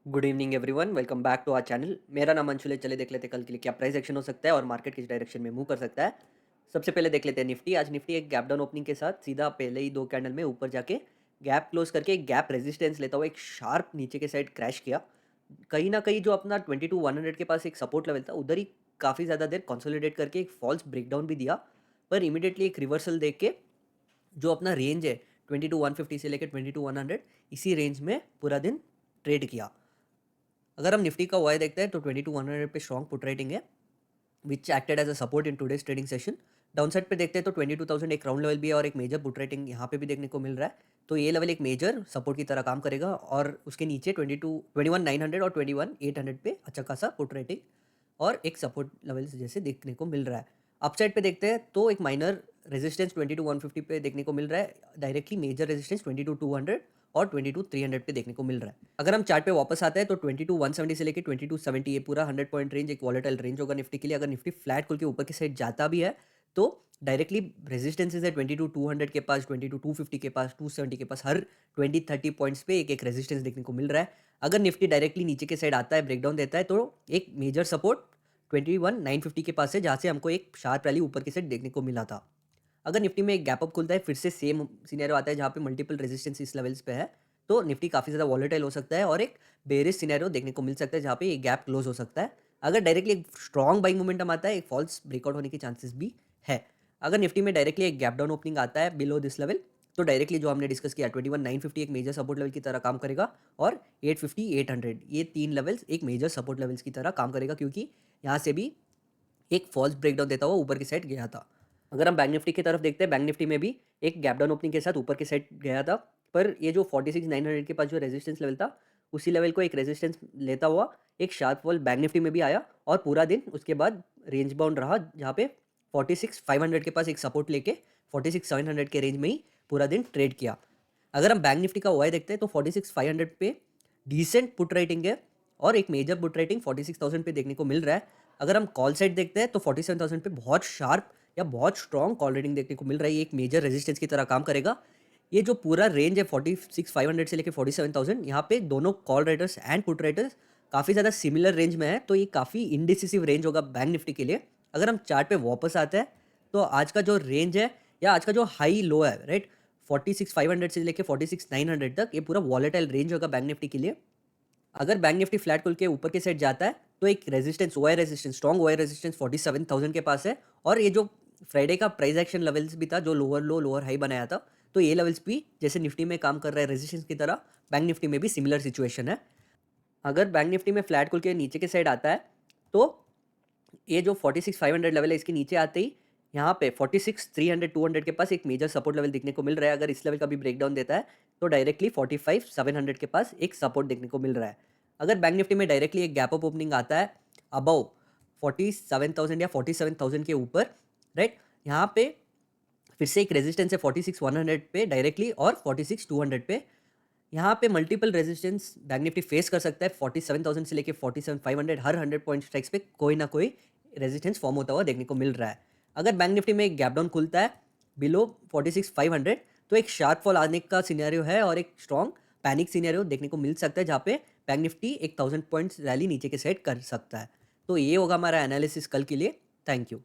Good evening everyone, welcome back to our channel. मेरा नाम अंशुल है। चले देख लेते हैं कल के लिए क्या प्राइस एक्शन हो सकता है और मार्केट किस डायरेक्शन में मूव कर सकता है। सबसे पहले देख लेते हैं निफ्टी। आज निफ्टी एक गैप डाउन ओपनिंग के साथ सीधा पहले ही दो कैंडल में ऊपर जाके गैप क्लोज करके एक गैप रेजिस्टेंस लेता हुआ एक शार्प नीचे के साइड क्रैश किया। कहीं ना कहीं जो अपना 22,100 के पास एक सपोर्ट लेवल था उधर ही काफ़ी ज़्यादा देर कंसोलिडेट करके एक फॉल्स ब्रेकडाउन भी दिया। पर इमीडिएटली एक रिवर्सल देख के जो अपना रेंज है 22,150 से लेकर 22,100, इसी रेंज में पूरा दिन ट्रेड किया। अगर हम निफ्टी का वाई देखते हैं तो 22,100 पे स्ट्रॉन्ग पुट रेटिंग है, which acted as a support in today's trading session. Down side पे देखते हैं तो 22,000 एक राउंड लेवल भी है और एक मेजर पुट रेटिंग यहाँ पे भी देखने को मिल रहा है। तो ये लेवल एक मेजर सपोर्ट की तरह काम करेगा और उसके नीचे 21,900 और 21,800 पे अच्छा खासा पुट रेटिंग और एक सपोर्ट लेवल जैसे देखने को मिल रहा है। अपसाइड पे देखते हैं तो एक माइनर रेजिस्टेंस 22,150 पे देखने को मिल रहा है, डायरेक्टली मेजर रेजिस्टेंस 22,200 और 22,300 पे देखने को मिल रहा है। अगर हम चार्ट पे वापस आते हैं तो 22,170 से लेकर 22,70 ये पूरा 100 पॉइंट रेंज एक वॉलेटाइल रेंज होगा निफ्टी के लिए। अगर निफ्टी फ्लैट खुल के ऊपर की साइड जाता भी है तो डायरेक्टली रेजिस्टेंसेज है 22,200 के पास, 22,250 के पास, 270 के पास, हर 20-30 पॉइंट्स पे एक एक रेजिस्टेंस देखने को मिल रहा है। अगर निफ्टी डायरेक्टली नीचे के साइड आता है, ब्रेकडाउन देता है, तो एक मेजर सपोर्ट 21,950 के पास है जहाँ से हमको एक शार्प रैली ऊपर की साइड देखने को मिला था। अगर निफ्टी में एक गैप अप खुलता है, फिर से सेम सिनेरियो आता है जहाँ पे मल्टीपल रेजिस्टेंस इस लेवल्स पे है, तो निफ्टी काफ़ी ज़्यादा वॉलेटाइल हो सकता है और एक बेरिश सिनेरियो देखने को मिल सकता है जहाँ पे एक गैप क्लोज हो सकता है। अगर डायरेक्टली एक स्ट्रॉन्ग बाइंग मोमेंटम आता है, एक फॉल्स ब्रेकआउट होने के चांसेस भी है। अगर निफ्टी में डायरेक्टली एक गैप डाउन ओपनिंग आता है बिलो दिस लेवल, तो डायरेक्टली जो हमने डिस्कस किया 21,950 एक मेजर सपोर्ट लेवल की तरह काम करेगा और 850, 800 ये तीन लेवल्स एक मेजर सपोर्ट लेवल्स की तरह काम करेगा, क्योंकि यहाँ से भी एक फॉल्स ब्रेकडाउन देता हुआ ऊपर की साइड गया था। अगर हम बैंक निफ्टी की तरफ देखते हैं, बैंक निफ्टी में भी एक गैप डाउन ओपनिंग के साथ ऊपर की साइड गया था, पर ये जो 46,900 के पास जो रेजिस्टेंस लेवल था, उसी लेवल को एक रेजिस्टेंस लेता हुआ एक शार्प फॉल बैंक निफ्टी में भी आया और पूरा दिन उसके बाद रेंज बाउंड रहा, जहाँ पे 46,500 के पास एक सपोर्ट लेके 46,700 के रेंज में ही पूरा दिन ट्रेड किया। अगर हम बैंक निफ्टी का ओआई देखते हैं तो 46,500 पे डिसेंट पुट रेटिंग है और एक मेजर पुट रेटिंग 46,000 पे देखने को मिल रहा है। अगर हम कॉल साइड देखते हैं तो 47,000 पे बहुत शार्प या बहुत स्ट्रॉन्ग कॉल रेटिंग देखने को मिल रहा है। ये एक मेजर रेजिस्टेंस की तरह काम करेगा। ये जो पूरा रेंज है 46,500 से लेकर 47,000, यहाँ पे दोनों call writers and put writers काफ़ी ज़्यादा सिमिलर रेंज में है, तो ये काफ़ी इनडिसिसिव रेंज होगा बैंक निफ्टी के लिए। अगर हम चार्ट पे वापस आते हैं तो आज का जो रेंज है या आज का जो हाई लो है, राइट, 46,500 से लेकर 46,900 तक, ये पूरा वॉलेटाइल रेंज होगा बैंक निफ्टी के लिए। अगर बैंक निफ्टी फ्लैट खुल के ऊपर के साइड जाता है तो एक resistance OI resistance, strong OI resistance 47,000 के पास है और ये जो फ्राइडे का प्राइस एक्शन लेवल्स भी था, जो लोअर लो लोअर हाई बनाया था, तो ये लेवल्स भी जैसे निफ्टी में काम कर रहा है रेजिस्टेंस की तरह, बैंक निफ्टी में भी सिमिलर सिचुएशन है। अगर बैंक निफ्टी में फ्लैट खुल के नीचे के साइड आता है तो ये जो 46,500 लेवल है, इसके नीचे आते ही यहाँ पे 46,300 200 के पास एक मेजर सपोर्ट लेवल देखने को मिल रहा है। अगर इस लेवल का भी ब्रेकडाउन देता है तो डायरेक्टली 45,700 के पास एक सपोर्ट देखने को मिल रहा है। अगर बैंक निफ्टी में डायरेक्टली एक गैप अप ओपनिंग आता है अबव 47,000 या 47,000 के ऊपर, राइट, यहाँ पे फिर से एक रेजिस्टेंस है 46,100 पे डायरेक्टली और 46,200 पे। यहाँ पे multiple resistance bank Nifty face कर सकता है। 47,000 से लेके 47,500, हर 100 पॉइंट स्ट्राइक्स पे कोई ना कोई रेजिस्टेंस फॉर्म होता हुआ देखने को मिल रहा है। अगर बैंक निफ्टी में एक गैप डाउन खुलता है बिलो 46,500, तो एक शार्प फॉल आने का सिनेरियो है और एक स्ट्रॉन्ग पैनिक सिनेरियो देखने को मिल सकता है, जहाँ पे बैंक निफ्टी एक 1,000 पॉइंट्स रैली नीचे के साइड कर सकता है। तो ये होगा हमारा एनालिसिस कल के लिए। Thank you.